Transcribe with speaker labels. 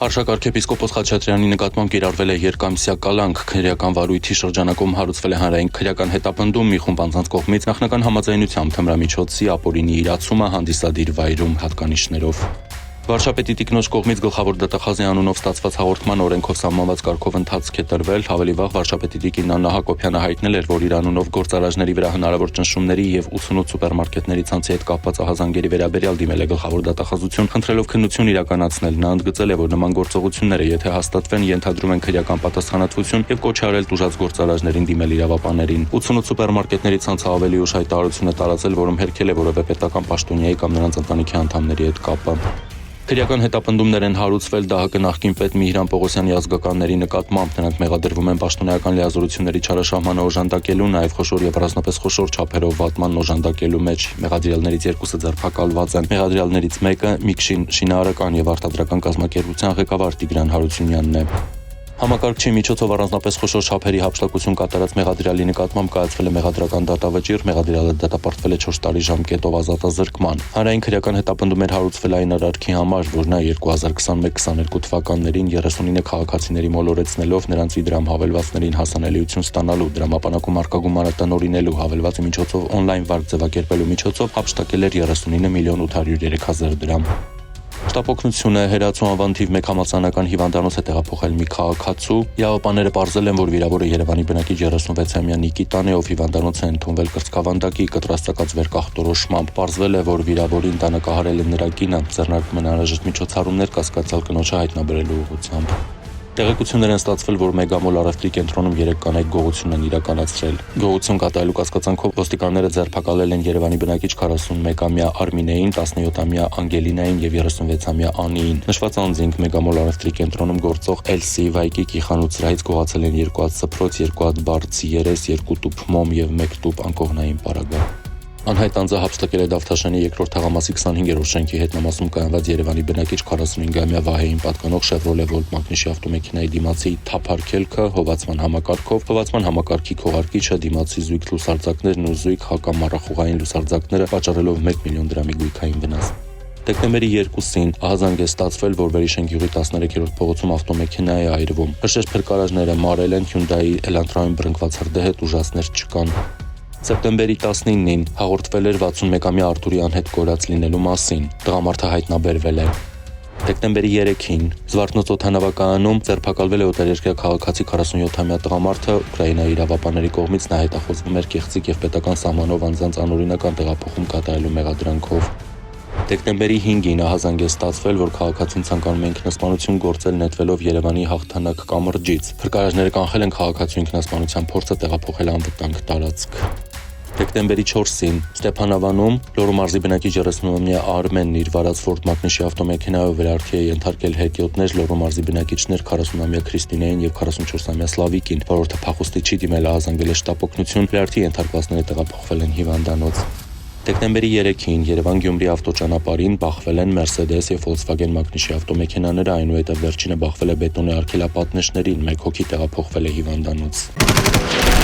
Speaker 1: Արշակարգեպիսկոպոս Խաչատրյանի նկատմամբ կիրառվել է երկամսյա կալանք, քրեական վարույթի շրջանակում հարուցվել է հանրային քրեական հետապնդում մի խումբ անձանց կողմից նախնական համաձայնությամբ թմրամիջոցի ապօրինի իրացումը հանդիսադիր վայրում հատկանիշներով։ Վարշապետի տիկնոջ կողմից գլխավոր դատախազի անունով ստացված հաղորդման օրենքով սահմանված կարգով ընթացք է տրվել, ավելի վաղ վարշապետի տիկին Աննա Հակոբյանը հայտնել էր, որ իր անունով գործարարների վրա հնարավոր ճնշումների եւ 88 սուպերմարկետների ցանցի հետ կապված ահազանգերի վերաբերյալ դիմել է գլխավոր դատախազություն, խնդրելով քննություն իրականացնել։ Նա ընդգծել է, որ նման գործողությունները, եթե հաստատվեն, ենթադրում են քրեական պատասխանատվություն եւ կոչ է արել տուժած գործարարներին դիմել իրավապաներին։ 88 սուպերմարկետների ցանցը ավելի ուշ հայտարարություն է տարածել, որում հերքել է որևէ պետական պաշտոնյայի կամ նրանց ընտանիքի անդամների հետ կապը։ Քրեական հետապնդումներ են հարուցվել ԴՀԿ նախկին պետ Միհրան Պողոսյանի ազգականների նկատմամբ, նրանք մեղադրվում են պաշտոնեական լիազորությունների չարաշահմանը օժանդակելու, նաև խոշոր եւ առանձնապես խոշոր չափերով վատման օժանդակելու մեջ։ Մեղադրյալներից երկուսը ձերբակալված են։ Մեղադրյալներից մեկը Միքշին շինարարական եւ արտադրական կազմակերպության ղեկավար Տիգրան Հարությունյանն է։ Համակարգչի միջոցով առանձնապես խոշոր չափերի հափշտակություն կատարած մեղադրյալի նկատմամբ կայացվել է մեղադրական դատավճիռ, մեղադրյալը դատապարտվել է 4 տարի ժամկետով ազատազրկման։ Հանրային քրեական հետապնդումներ հարուցվել այն արարքի համար, որ նա 2021-22 թվականներին 39 քաղաքացիների մոլորեցնելով նրանց իդրամ հավելվածներին հասանելիություն ստանալու, դրամապանակում արկագումարը տնօրինելու, հավելվածի միջոցով օնլայն վարկ ձևակերպելու միջոցով հափշտակել էր 39 միլիոն 803 հազար դրամ։ Շտապօգնությունը Հերացու անվան թիվ 1 համալսարանական հիվանդանոց է տեղափոխել մի քաղաքացու։ Իրավապանները պարզել են, որ վիրավորը Երևանի բնակիչ 36-ամյա Նիկիտան է, ով հիվանդանոց է ընդունվել կրծքավանդակի կտրաստակած վերկախտորոշմամբ։ Պարզվել է, որ վիրավորի ընտանեկահարել է նրա կինը, ձեռնարկում են անհրաժեշտ միջոցառումներ կասկածյալ կնոջը հայտնաբերելու ուղղությամբ։ Տեղեկություններ են ստացվել, որ Մեգամոլ առևտրի կենտրոնում 3 կանայք գողություն են իրականացրել։ Գողություն կատարելու կասկածանքով ոստիկանները ձերբակալել են Երևանի բնակիչ 41-ամյա Արմինեին, 17-ամյա Անգելինային եւ 36-ամյա Անիին։ Նշված անձինք Մեգամոլ առևտրի կենտրոնում գործող Էլսի Վայկիկի խանութսրահից գողացել են 2 հատ սփռոց, 2 հատ բարձի երես, 2 տուփ մոմ եւ 1 տուփ անկողնային պարագա։ Անհայտ անձը հափշտակել է Դավթաշանի 2-րդ թաղամասի 25-րդ շենքի հետնամասում կայանված Երևանի բնակիչ 45-ամյա Վահեին պատկանող Chevrolet Volt մակնիշի ավտոմեքենայի դիմացի թափարկելքը հովացման համակարգով, հովացման համակարգի քողարկիչը, դիմացի զույգ լուսարձակներն ու զույգ հակամառախուղային լուսարձակները պատճառելով 1 միլիոն դրամի գույքային վնաս։ Դեկտեմբերի 2-ին ահազանգ է ստացվել, որ Վերիշեն գյուղի 13-րդ փողոցում ավտոմեքենա է այրվում։ Հրշեջ փրկարարները մարել են, Hyundai Elantra-ին բռնկված հրդեհ ուժասներ չկան։ Սեպտեմբերի 19-ին հաղորդվել էր 61-ամյա Արտուրի անհետ կորած լինելու մասին։ Տղամարդը հայտնաբերվել է։ Դեկտեմբերի 3-ին Զվարթնոց օդանավակայանում ձերբակալվել է օտարերկրյա քաղաքացի 47-ամյա տղամարդը, Ուկրաինայի իրավապանների կողմից նա հետախոզվում էր կեղծիք եւ պետական սահմանով անձանց անօրինական տեղափոխում կատարելու մեղադրանքով։ Դեկտեմբերի 5-ին ահազանգ է ստացվել, որ քաղաքացին ցանկանում է ինքնասպանություն գործել նետվելով Երևանի Հաղթանակ կամրջից։ Փրկարարները կանխել են քաղաքացու ինքնասպանության փորձը տեղափոխել անվտանգ տարածք։ Դեկտեմբերի 4-ին Ստեփանավանում Լոռու մարզի բնակիչ 30-ամյա Արմենն իր վարած Ford մակնիշի ավտոմեքենայով վերարկի է ենթարկել հետիոտներ Լոռու մարզի բնակիչներ 40-ամյա Քրիստինեին եւ 44-ամյա Սլավիկին, որոնց փախուստի չի դիմել ահազանգել է շտապօգնություն, վերարկի ենթարկվածները տեղափոխվել են հիվանդանոց։ Դեկտեմբերի 3-ին Երևան-Գյումրի ավտոճանապարհին բախվել են Mercedes եւ Volkswagen մակնիշի ավտոմեքենաները, այնուհետև վերջինը բախվել է բետոնե արգելապատնեշներին, 1 հոգի տեղափոխվել է հիվանդանոց։